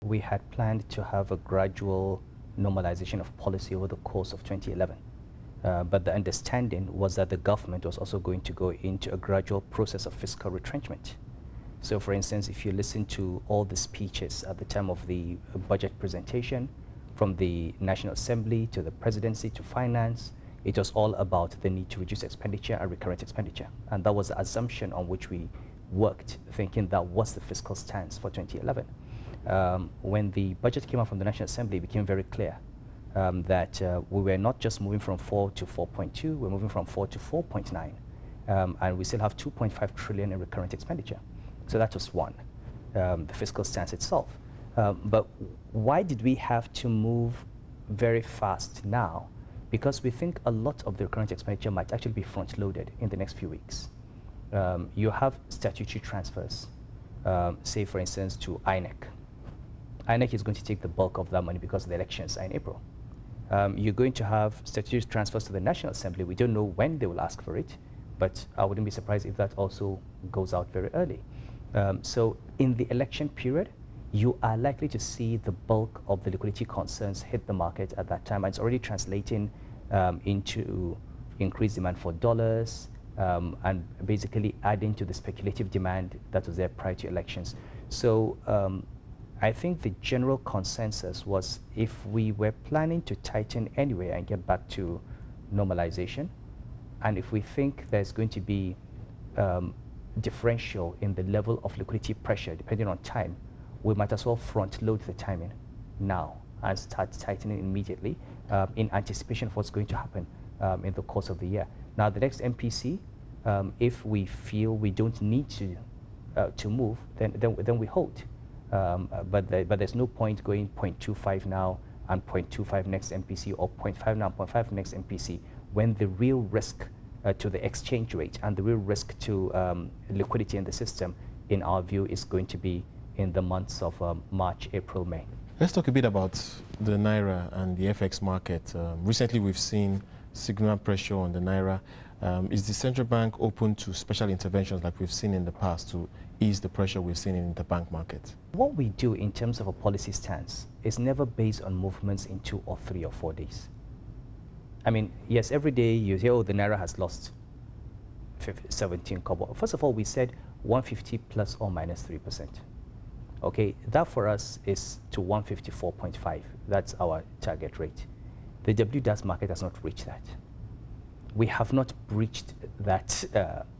we had planned to have a gradual normalization of policy over the course of 2011. But the understanding was that the government was also going to go into a gradual process of fiscal retrenchment. So for instance, if you listen to all the speeches at the time of the budget presentation, from the National Assembly to the presidency to finance, it was all about the need to reduce expenditure and recurrent expenditure. And that was the assumption on which we worked, thinking that was the fiscal stance for 2011. When the budget came out from the National Assembly, it became very clear that we were not just moving from 4 to 4.2, we're moving from 4 to 4.9. And we still have 2.5 trillion in recurrent expenditure. So that was one, the fiscal stance itself. But why did we have to move very fast now? Because we think a lot of the recurrent expenditure might actually be front-loaded in the next few weeks. You have statutory transfers, say for instance to INEC. INEC is going to take the bulk of that money because the elections are in April. You're going to have statutory transfers to the National Assembly. We don't know when they will ask for it, but I wouldn't be surprised if that also goes out very early. So in the election period, you are likely to see the bulk of the liquidity concerns hit the market at that time. And it's already translating into increased demand for dollars and basically adding to the speculative demand that was there prior to elections. So I think the general consensus was if we were planning to tighten anyway and get back to normalization, and if we think there's going to be differential in the level of liquidity pressure depending on time, we might as well front load the timing now and start tightening immediately in anticipation of what's going to happen in the course of the year. Now, the next MPC, if we feel we don't need to move, then we hold. But there's no point going 0.25 now and 0.25 next MPC, or 0.5 now, 0.5 next MPC, when the real risk to the exchange rate and the real risk to liquidity in the system, in our view, is going to be in the months of March, April, May. Let's talk a bit about the Naira and the FX market. Recently, we've seen signal pressure on the Naira. Is the central bank open to special interventions like we've seen in the past to ease the pressure we've seen in the bank market? What we do in terms of a policy stance is never based on movements in 2 or 3 or 4 days. I mean, yes, every day you hear, oh, the Naira has lost 17 kobo. First of all, we said 150 plus or minus 3%. Okay, that for us is to 154.5. That's our target rate. The WDAS market has not reached that. We have not breached that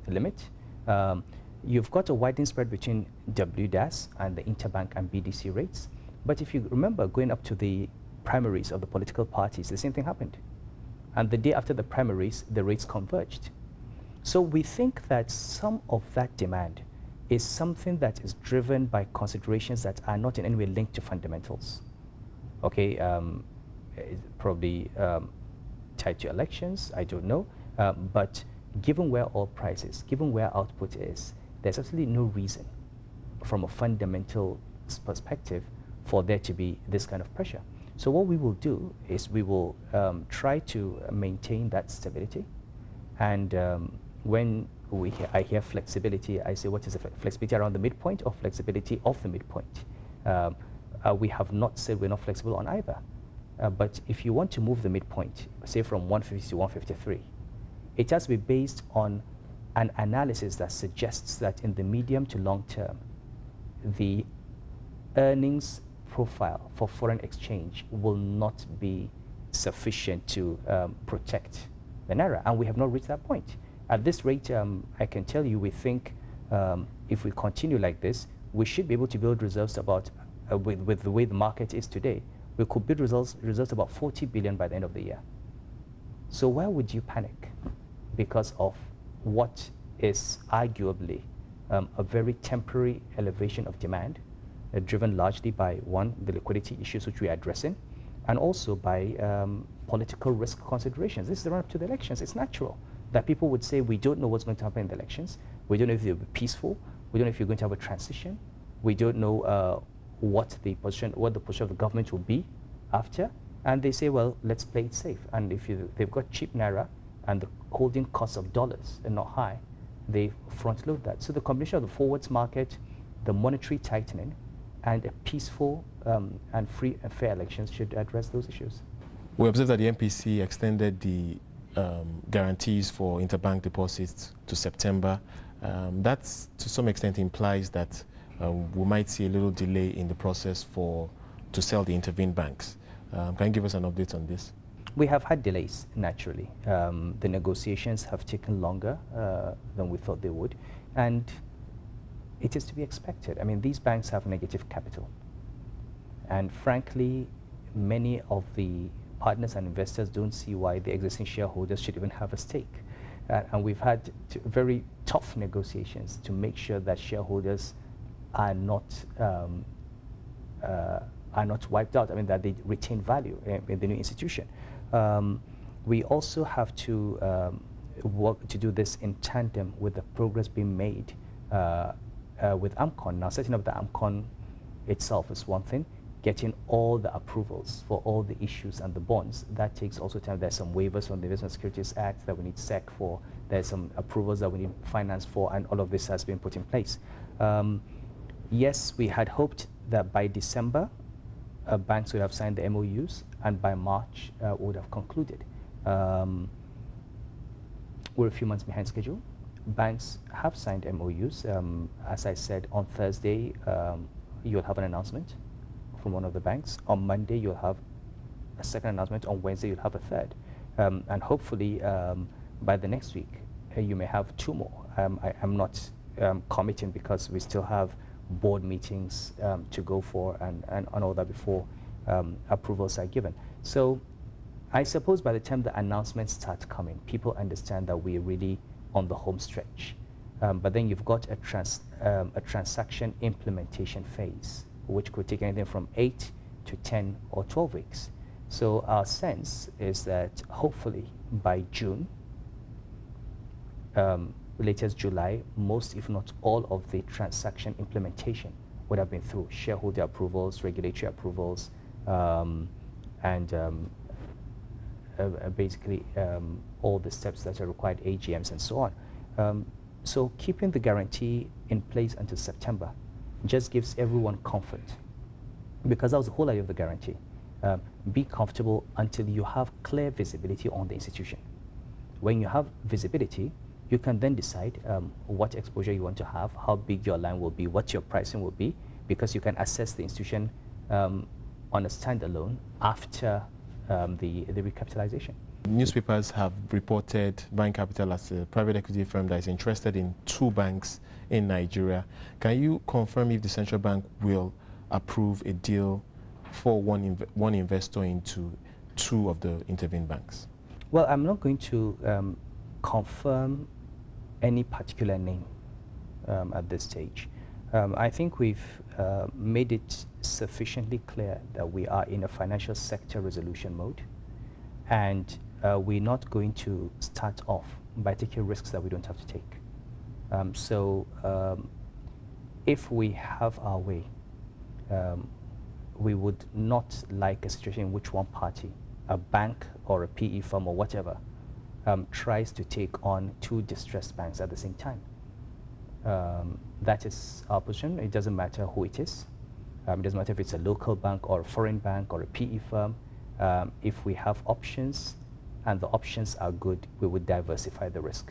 limit. You've got a widening spread between WDAS and the interbank and BDC rates. But if you remember, going up to the primaries of the political parties, the same thing happened. And the day after the primaries, the rates converged. So we think that some of that demand is something that is driven by considerations that are not in any way linked to fundamentals. Okay, probably tied to elections, I don't know. But given where oil prices, given where output is, there's absolutely no reason from a fundamental perspective for there to be this kind of pressure. So what we will do is we will try to maintain that stability. And when I hear flexibility, I say, what is the flexibility around the midpoint or flexibility of the midpoint? We have not said we're not flexible on either. But if you want to move the midpoint, say from 150 to 153, it has to be based on an analysis that suggests that in the medium to long term, the earnings profile for foreign exchange will not be sufficient to protect the Naira. And we have not reached that point. At this rate, I can tell you, we think if we continue like this, we should be able to build reserves about, with the way the market is today, we could build reserves about 40 billion by the end of the year. So why would you panic? Because of what is arguably a very temporary elevation of demand, driven largely by, one, the liquidity issues which we are addressing, and also by political risk considerations. This is the run-up to the elections. It's natural that people would say, we don't know what's going to happen in the elections. We don't know if they'll be peaceful. We don't know if you're going to have a transition. We don't know what the position of the government will be after. And they say, well, let's play it safe. And if they've got cheap Naira and the holding costs of dollars are not high, they front load that. So the combination of the forwards market, the monetary tightening, and a peaceful and free and fair elections should address those issues. We observed that the MPC extended the guarantees for interbank deposits to September. That, to some extent, implies that we might see a little delay in the process to sell the intervened banks. Can you give us an update on this? We have had delays, naturally. The negotiations have taken longer than we thought they would, and it is to be expected. I mean, these banks have negative capital, and frankly, many of the partners and investors don't see why the existing shareholders should even have a stake. And we've had very tough negotiations to make sure that shareholders are not wiped out. I mean, that they retain value in the new institution. We also have to work to do this in tandem with the progress being made with AMCON. Now, setting up the AMCON itself is one thing. Getting all the approvals for all the issues and the bonds, that takes also time. There's some waivers from the Investment Securities Act that we need SEC for. There's some approvals that we need finance for, and all of this has been put in place. Yes, we had hoped that by December, banks would have signed the MOUs, and by March would have concluded. We're a few months behind schedule. Banks have signed MOUs. As I said, on Thursday, you'll have an announcement from one of the banks. On Monday, you'll have a second announcement. On Wednesday, you'll have a third. And hopefully, by the next week, you may have two more. I'm not committing because we still have board meetings to go for and all that before approvals are given. So I suppose by the time the announcements start coming, people understand that we're really on the home stretch. But then you've got a transaction implementation phase, which could take anything from 8 to 10 or 12 weeks. So our sense is that hopefully by June, latest July, most if not all of the transaction implementation would have been through shareholder approvals, regulatory approvals, and basically all the steps that are required, AGMs and so on. So keeping the guarantee in place until September just gives everyone comfort, because that was the whole idea of the guarantee. Be comfortable until you have clear visibility on the institution. When you have visibility, you can then decide what exposure you want to have, how big your line will be, what your pricing will be, because you can assess the institution on a standalone after the recapitalization. Newspapers have reported Bain Capital as a private equity firm that is interested in 2 banks in Nigeria. Can you confirm if the central bank will approve a deal for one investor into 2 of the intervened banks? Well, I'm not going to confirm any particular name at this stage. I think we've made it sufficiently clear that we are in a financial sector resolution mode, and we're not going to start off by taking risks that we don't have to take. So if we have our way, we would not like a situation in which one party, a bank or a PE firm or whatever, tries to take on 2 distressed banks at the same time. That is our position. It doesn't matter who it is. It doesn't matter if it's a local bank or a foreign bank or a PE firm. If we have options and the options are good, we would diversify the risk.